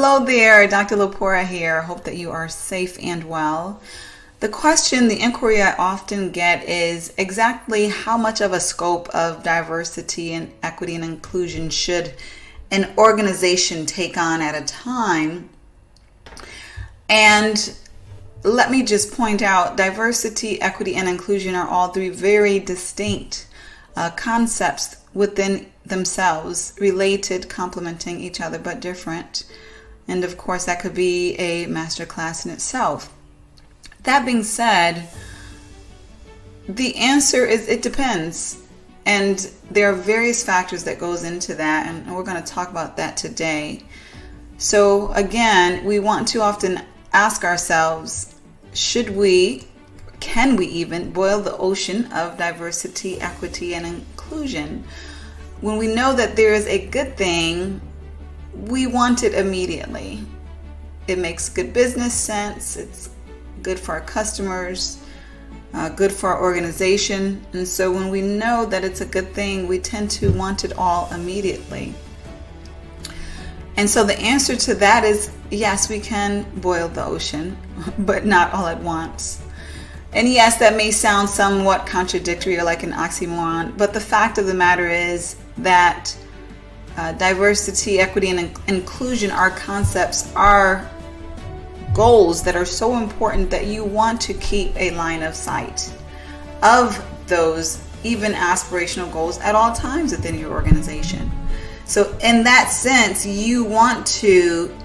Hello there, Dr. Lepora here. Hope that you are safe and well. The question, the inquiry I often get is exactly how much of a scope of diversity and equity and inclusion should an organization take on at a time? And let me just point out, diversity, equity, and inclusion are all three very distinct concepts within themselves, related, complementing each other, but different. And of course, that could be a masterclass in itself. That being said, the answer is it depends. And there are various factors that goes into that, and we're going to talk about that today. So again, we want to often ask ourselves, can we even boil the ocean of diversity, equity, and inclusion? When we know that there is a good thing, we want it immediately. It makes good business sense. It's good for our customers, good for our organization. And so when we know that it's a good thing, we tend to want it all immediately. And so the answer to that is yes, we can boil the ocean, but not all at once. And yes, that may sound somewhat contradictory or like an oxymoron, but the fact of the matter is that diversity, equity, and inclusion are concepts, are goals that are so important that you want to keep a line of sight of those even aspirational goals at all times within your organization. So in that sense, you want to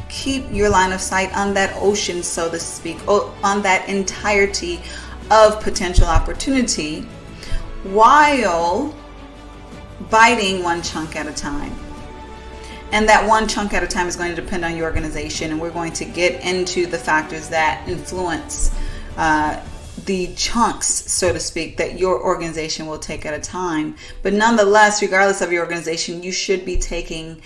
keep your line of sight on that ocean, so to speak, on that entirety of potential opportunity, while biting one chunk at a time. And that one chunk at a time is going to depend on your organization, and we're going to get into the factors that influence the chunks, so to speak, that your organization will take at a time. But nonetheless, regardless of your organization, you should be taking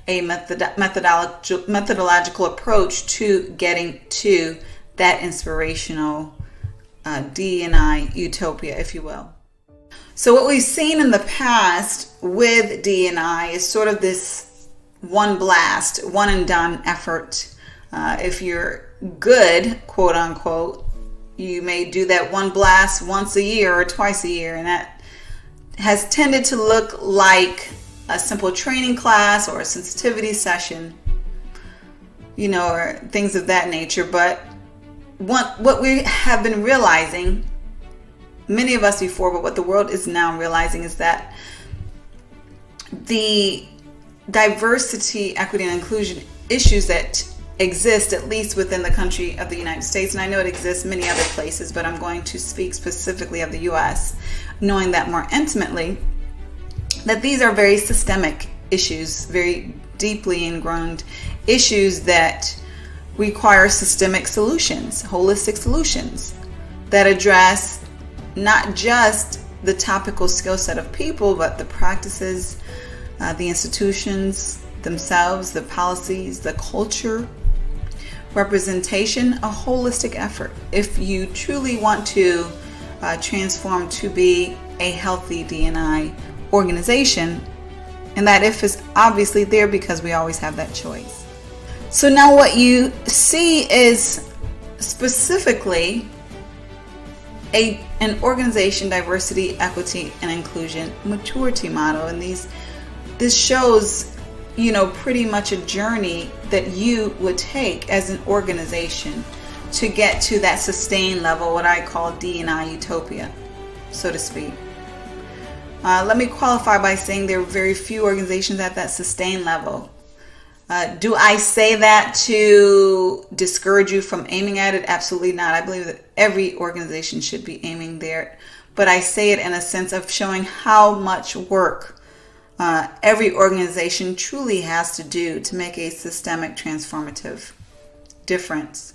a methodological approach to getting to that inspirational D&I utopia, if you will. So what we've seen in the past with D&I is sort of this one blast, one and done effort. If you're good, quote unquote, you may do that one blast once a year or twice a year, and that has tended to look like a simple training class or a sensitivity session, or things of that nature. But what we have been realizing, many of us before, but what the world is now realizing, is that the diversity, equity, and inclusion issues that exist, at least within the country of the United States, and I know it exists many other places, but I'm going to speak specifically of the U.S., knowing that more intimately, that these are very systemic issues, very deeply ingrained issues that require systemic solutions, holistic solutions that address not just the topical skill set of people, but the practices, the institutions themselves, the policies, the culture, representation, a holistic effort. If you truly want to transform to be a healthy D&I organization, and that if is obviously there because we always have that choice. So now what you see is specifically an organization diversity, equity, and inclusion maturity model, and this shows pretty much a journey that you would take as an organization to get to that sustained level, what I call D&I utopia, so to speak. Let me qualify by saying there are very few organizations at that sustained level. Do I say that to discourage you from aiming at it? Absolutely not. I believe that every organization should be aiming there. But I say it in a sense of showing how much work every organization truly has to do to make a systemic transformative difference.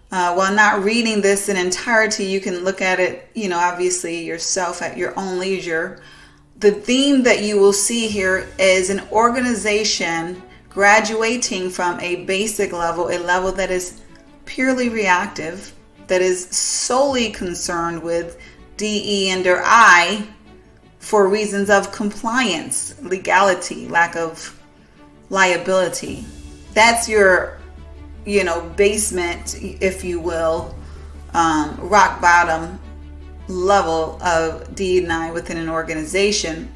While not reading this in entirety, you can look at it, obviously yourself at your own leisure. The theme that you will see here is an organization graduating from a basic level, a level that is purely reactive, that is solely concerned with DE and or I for reasons of compliance, legality, lack of liability. That's your, basement, if you will, rock bottom level of D&I within an organization.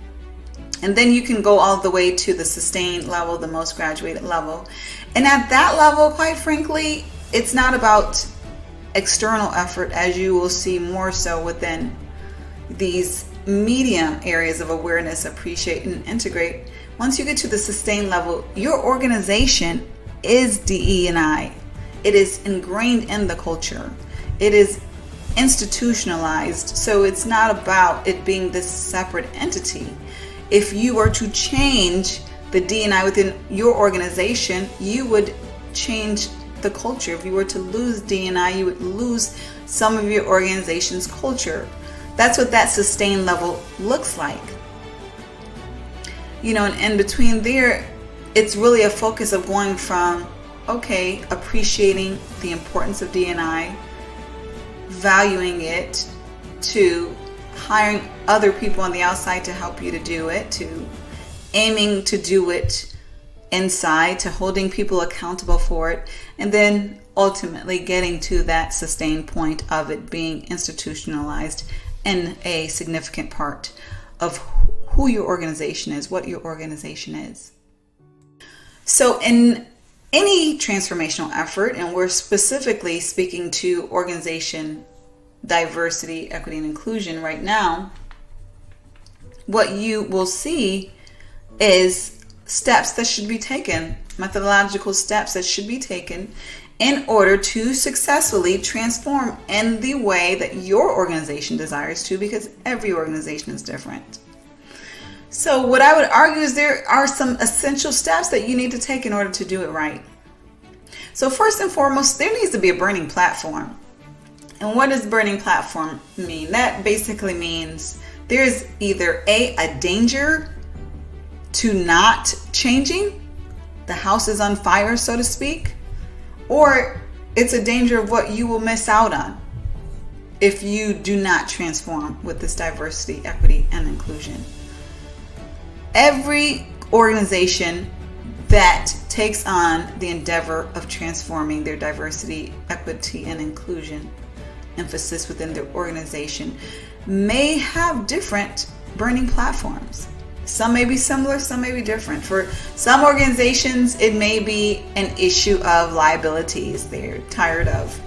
And then you can go all the way to the sustained level, the most graduated level. And at that level, quite frankly, it's not about external effort, as you will see more so within these medium areas of awareness, appreciate, and integrate. Once you get to the sustained level, your organization is DE&I. It is ingrained in the culture. It is institutionalized. So it's not about it being this separate entity. If you were to change the D&I within your organization, you would change the culture. If you were to lose D&I, you would lose some of your organization's culture. That's what that sustained level looks like. And in between there, it's really a focus of going from, appreciating the importance of D&I, valuing it, to hiring other people on the outside to help you to do it, to aiming to do it inside, to holding people accountable for it, and then ultimately getting to that sustained point of it being institutionalized and a significant part of who your organization is, what your organization is. So in any transformational effort, and we're specifically speaking to organization diversity, equity, and inclusion right now, what you will see is steps that should be taken, methodological steps that should be taken in order to successfully transform in the way that your organization desires to, because every organization is different. So what I would argue is there are some essential steps that you need to take in order to do it right. So first and foremost, there needs to be a burning platform. And what does burning platform mean? That basically means there's either a danger to not changing, the house is on fire, so to speak, or it's a danger of what you will miss out on if you do not transform with this diversity, equity, and inclusion. Every organization that takes on the endeavor of transforming their diversity, equity, and inclusion emphasis within their organization may have different burning platforms. Some may be similar, some may be different. For some organizations, it may be an issue of liabilities. They're tired of,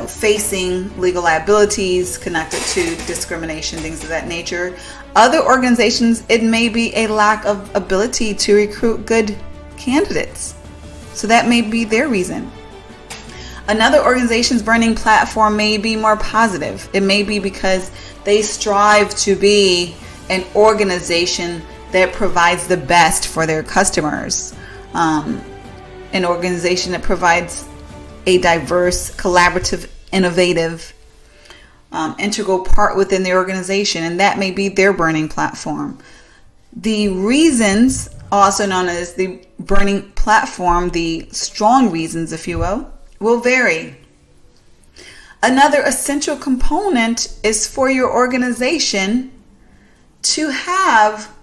facing legal liabilities connected to discrimination, things of that nature. Other organizations, it may be a lack of ability to recruit good candidates. So that may be their reason. Another organization's burning platform may be more positive. It may be because they strive to be an organization that provides the best for their customers. An organization that provides a diverse, collaborative, innovative, integral part within the organization, and that may be their burning platform. The reasons, also known as the burning platform, the strong reasons, if you will vary. Another essential component is for your organization to have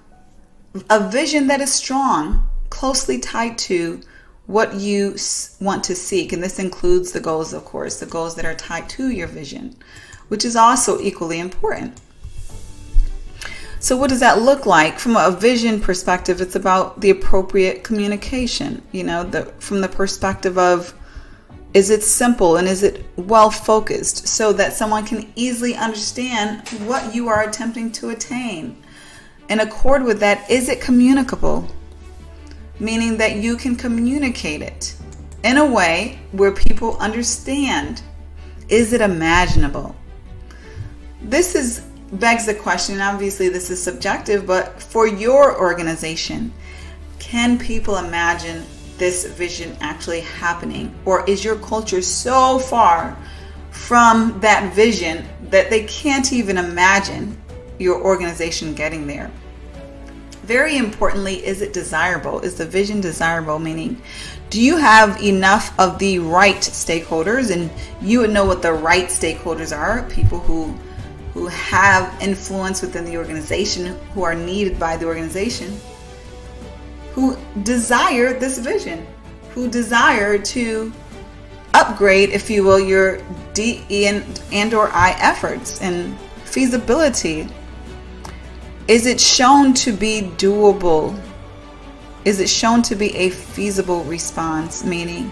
a vision that is strong, closely tied to what you want to seek. And this includes the goals, of course, the goals that are tied to your vision, which is also equally important. So what does that look like? From a vision perspective, it's about the appropriate communication, from the perspective of, is it simple and is it well focused so that someone can easily understand what you are attempting to attain? In accord with that, is it communicable? Meaning that you can communicate it in a way where people understand. Is it imaginable? This begs the question, obviously this is subjective, but for your organization, can people imagine this vision actually happening? Or is your culture so far from that vision that they can't even imagine your organization getting there? Very importantly, is it desirable? Is the vision desirable? Meaning, do you have enough of the right stakeholders? And you would know what the right stakeholders are, people who have influence within the organization, who are needed by the organization, who desire this vision, who desire to upgrade, if you will, your D, E, and or I efforts and feasibility. Is it shown to be doable? Is it shown to be a feasible response? Meaning,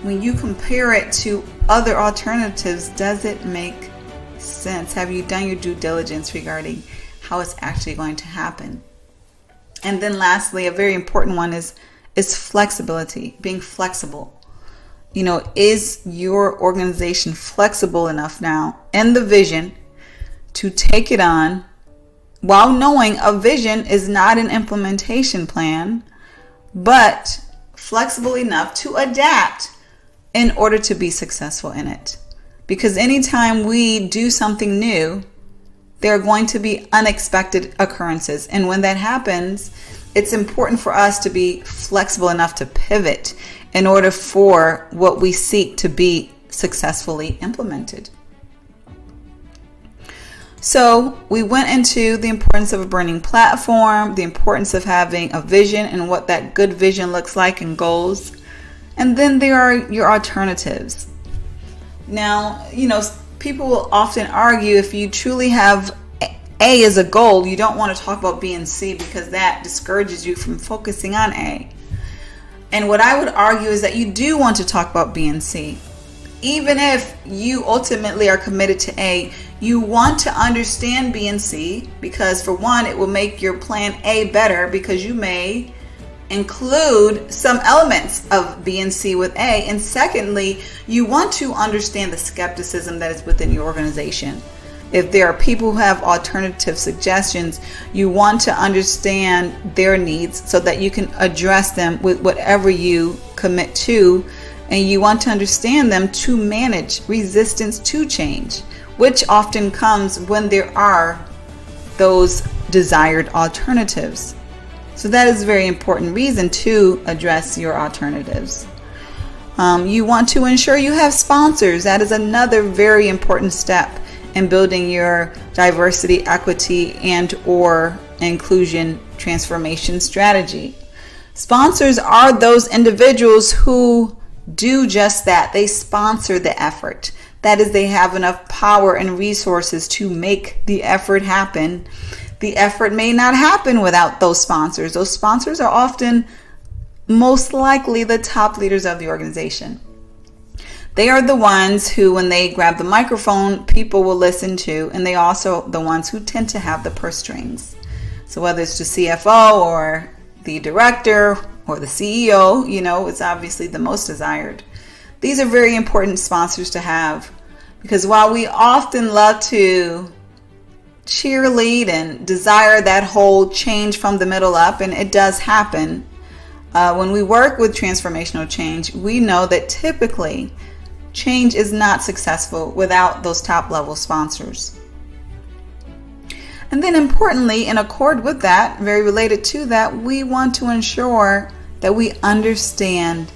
when you compare it to other alternatives, does it make sense? Have you done your due diligence regarding how it's actually going to happen? And then lastly, a very important one is flexibility, being flexible. Is your organization flexible enough now in the vision to take it on, while knowing a vision is not an implementation plan, but flexible enough to adapt in order to be successful in it? Because anytime we do something new, there are going to be unexpected occurrences. And when that happens, it's important for us to be flexible enough to pivot in order for what we seek to be successfully implemented. So we went into the importance of a burning platform, the importance of having a vision and what that good vision looks like and goals. And then there are your alternatives. Now, people will often argue if you truly have A as a goal, you don't want to talk about B and C because that discourages you from focusing on A. And what I would argue is that you do want to talk about B and C. Even if you ultimately are committed to A, you want to understand B and C because, for one, it will make your plan A better because you may include some elements of B and C with A. And secondly, you want to understand the skepticism that is within your organization. If there are people who have alternative suggestions, you want to understand their needs so that you can address them with whatever you commit to. And you want to understand them to manage resistance to change, which often comes when there are those desired alternatives. So that is a very important reason to address your alternatives. You want to ensure you have sponsors. That is another very important step in building your diversity, equity, and or inclusion transformation strategy. Sponsors are those individuals who do just that. They sponsor the effort. That is, they have enough power and resources to make the effort happen. The effort may not happen without those sponsors. Those sponsors are often most likely the top leaders of the organization. They are the ones who, when they grab the microphone, people will listen to, and they also the ones who tend to have the purse strings. So whether it's the CFO or the director or the CEO, it's obviously the most desired. These are very important sponsors to have, because while we often love to cheerlead and desire that whole change from the middle up, and it does happen, when we work with transformational change, we know that typically change is not successful without those top level sponsors. And then importantly, in accord with that, very related to that, we want to ensure that we understand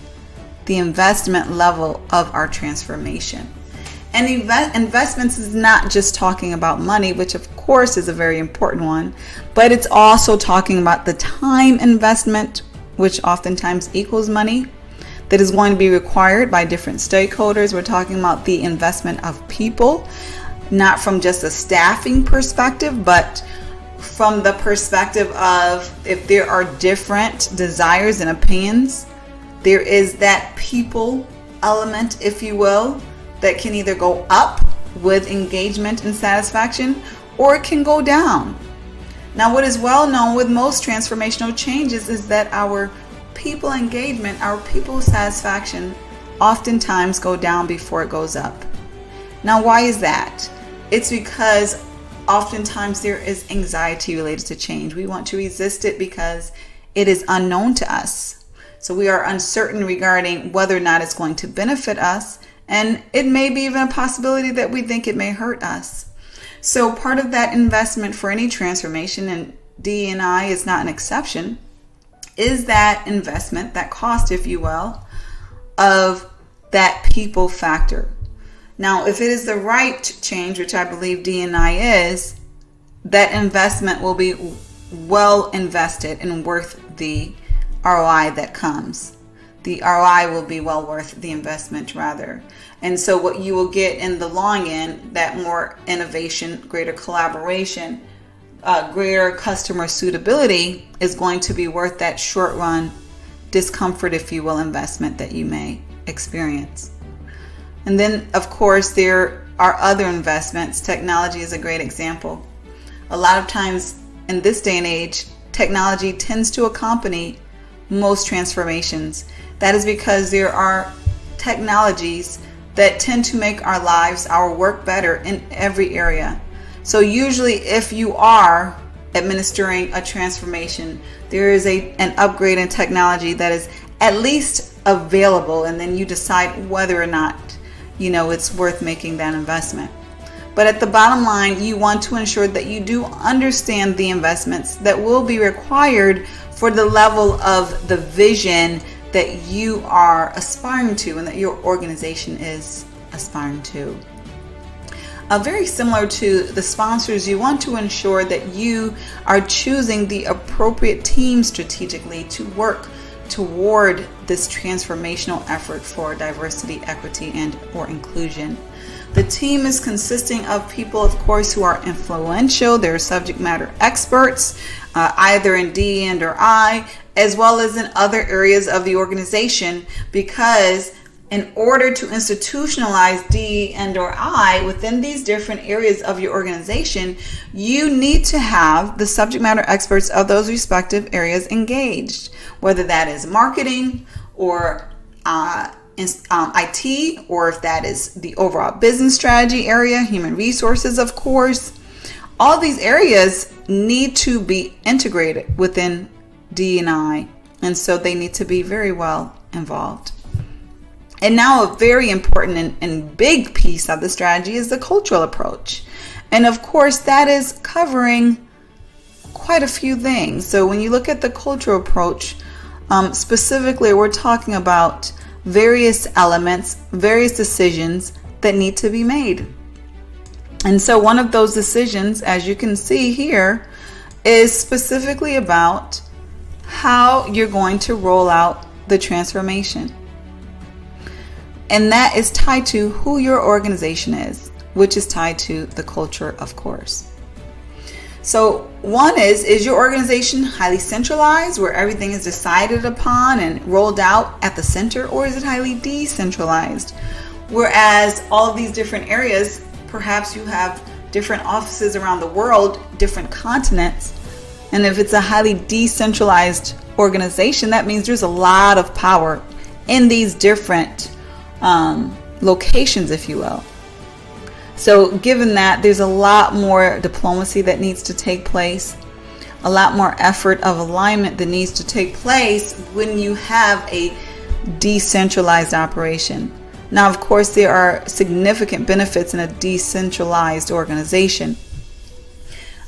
the investment level of our transformation. And investments is not just talking about money, which of course is a very important one, but it's also talking about the time investment, which oftentimes equals money, that is going to be required by different stakeholders. We're talking about the investment of people, not from just a staffing perspective, but from the perspective of if there are different desires and opinions, there is that people element, if you will, that can either go up with engagement and satisfaction, or it can go down. Now, what is well known with most transformational changes is that our people engagement, our people satisfaction oftentimes go down before it goes up. Now, why is that? It's because oftentimes there is anxiety related to change. We want to resist it because it is unknown to us. So we are uncertain regarding whether or not it's going to benefit us, and it may be even a possibility that we think it may hurt us. So part of that investment for any transformation, and D&I is not an exception, is that investment, that cost, if you will, of that people factor. Now, if it is the right change, which I believe D&I is, that investment will be well invested and worth the ROI that comes. The ROI will be well worth the investment, rather. And so what you will get in the long end, that more innovation, greater collaboration, greater customer suitability is going to be worth that short run discomfort, if you will, investment that you may experience. And then, of course, there are other investments. Technology is a great example. A lot of times in this day and age, technology tends to accompany most transformations. That is because there are technologies that tend to make our lives, our work better in every area. So usually if you are administering a transformation, there is an upgrade in technology that is at least available, and then you decide whether or not it's worth making that investment. But at the bottom line, you want to ensure that you do understand the investments that will be required for the level of the vision that you are aspiring to and that your organization is aspiring to. Very similar to the sponsors, you want to ensure that you are choosing the appropriate team strategically to work toward this transformational effort for diversity, equity, and or inclusion. The team is consisting of people, of course, who are influential. They're subject matter experts, either in D and or I, as well as in other areas of the organization, because in order to institutionalize D and or I within these different areas of your organization, you need to have the subject matter experts of those respective areas engaged, whether that is marketing or IT, or if that is the overall business strategy area, human resources, of course. All these areas need to be integrated within D and I, and so they need to be very well involved. And now a very important and big piece of the strategy is the cultural approach. And of course, that is covering quite a few things. So when you look at the cultural approach, specifically, we're talking about various elements, various decisions that need to be made. And so one of those decisions, as you can see here, is specifically about how you're going to roll out the transformation. And that is tied to who your organization is, which is tied to the culture, of course. So one is your organization highly centralized, where everything is decided upon and rolled out at the center, or is it highly decentralized? Whereas all of these different areas, perhaps you have different offices around the world, different continents. And if it's a highly decentralized organization, that means there's a lot of power in these different locations, if you will. So given that, there's a lot more diplomacy that needs to take place, a lot more effort of alignment that needs to take place when you have a decentralized operation. Now, of course, there are significant benefits in a decentralized organization,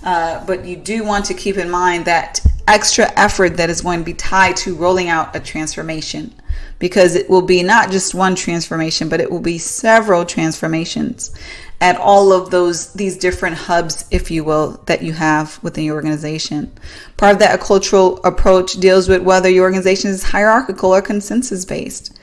but you do want to keep in mind that extra effort that is going to be tied to rolling out a transformation, because it will be not just one transformation, but it will be several transformations at all of these different hubs, if you will, that you have within your organization. Part of that cultural approach deals with whether your organization is hierarchical or consensus based.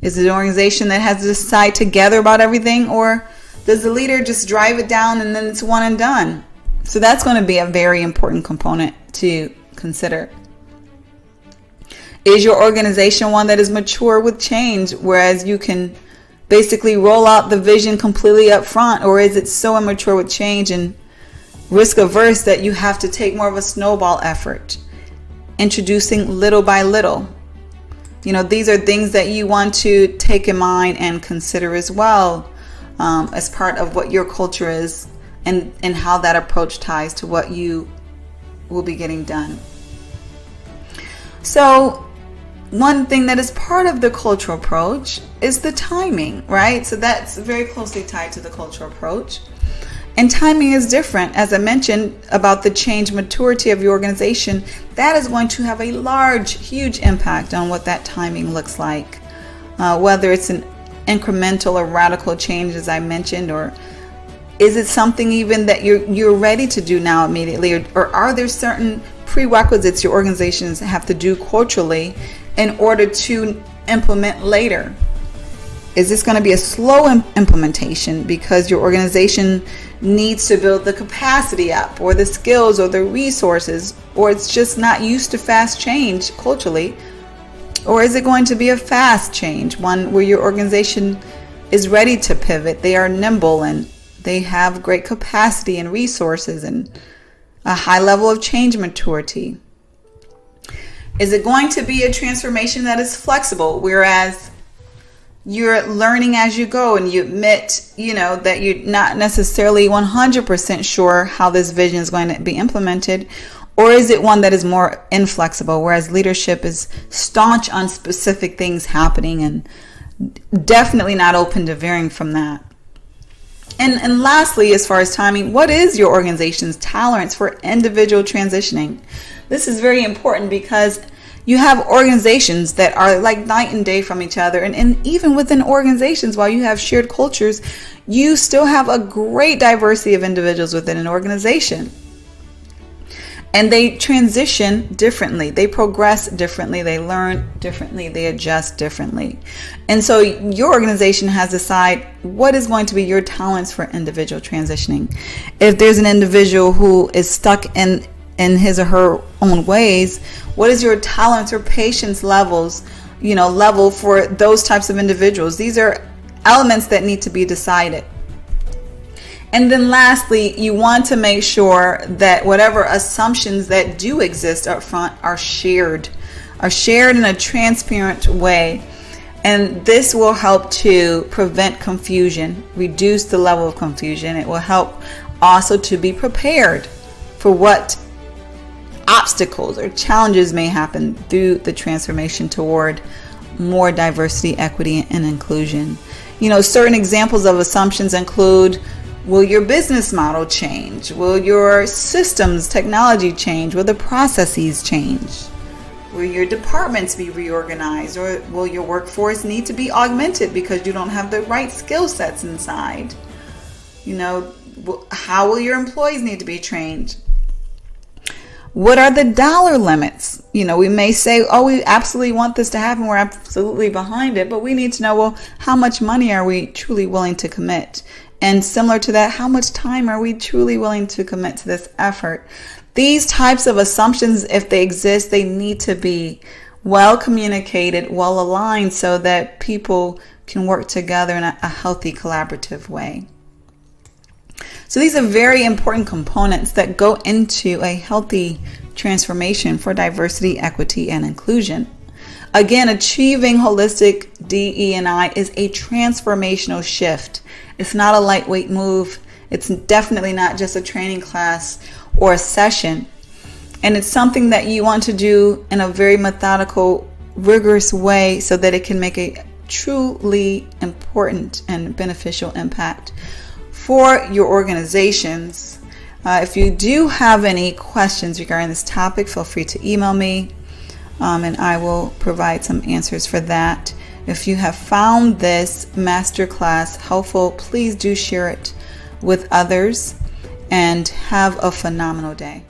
Is it an organization that has to decide together about everything, or does the leader just drive it down and then it's one and done? So that's going to be a very important component to consider. Is your organization one that is mature with change, whereas you can basically roll out the vision completely up front, or is it so immature with change and risk averse that you have to take more of a snowball effort, introducing little by little? These are things that you want to take in mind and consider as well, as part of what your culture is and how that approach ties to what you will be getting done. So one thing that is part of the cultural approach is the timing, right? So that's very closely tied to the cultural approach. And timing is different. As I mentioned about the change maturity of your organization, that is going to have a huge impact on what that timing looks like. Whether it's an incremental or radical change, as I mentioned, or is it something even that you're ready to do now immediately, or are there certain prerequisites your organizations have to do culturally in order to implement later? Is this going to be a slow implementation because your organization needs to build the capacity up, or the skills, or the resources, or it's just not used to fast change culturally? Or is it going to be a fast change, one where your organization is ready to pivot? They are nimble and they have great capacity and resources and a high level of change maturity. Is it going to be a transformation that is flexible, whereas you're learning as you go and you admit, that you're not necessarily 100% sure how this vision is going to be implemented? Or is it one that is more inflexible, whereas leadership is staunch on specific things happening and definitely not open to veering from that? And lastly, as far as timing, what is your organization's tolerance for individual transitioning? This is very important because you have organizations that are like night and day from each other. And even within organizations, while you have shared cultures, you still have a great diversity of individuals within an organization. And they transition differently. They progress differently. They learn differently. They adjust differently. And so your organization has to decide what is going to be your tolerance for individual transitioning. If there's an individual who is stuck in his or her own ways, what is your tolerance or patience level for those types of individuals? These are elements that need to be decided. And then lastly, you want to make sure that whatever assumptions that do exist up front are shared in a transparent way. And this will help to prevent confusion, reduce the level of confusion. It will help also to be prepared for what obstacles or challenges may happen through the transformation toward more diversity, equity, and inclusion. Certain examples of assumptions include: will your business model change? Will your systems, technology change? Will the processes change? Will your departments be reorganized? Or will your workforce need to be augmented because you don't have the right skill sets inside? How will your employees need to be trained? What are the dollar limits? We may say, oh, we absolutely want this to happen. We're absolutely behind it. But we need to know, well, how much money are we truly willing to commit? And similar to that, how much time are we truly willing to commit to this effort? These types of assumptions, if they exist, they need to be well communicated, well aligned, so that people can work together in a healthy, collaborative way. So these are very important components that go into a healthy transformation for diversity, equity, and inclusion. Again, achieving holistic DE&I is a transformational shift. It's not a lightweight move. It's definitely not just a training class or a session. And it's something that you want to do in a very methodical, rigorous way so that it can make a truly important and beneficial impact for your organizations. If you do have any questions regarding this topic, feel free to email me, and I will provide some answers for that. If you have found this masterclass helpful, please do share it with others, and have a phenomenal day.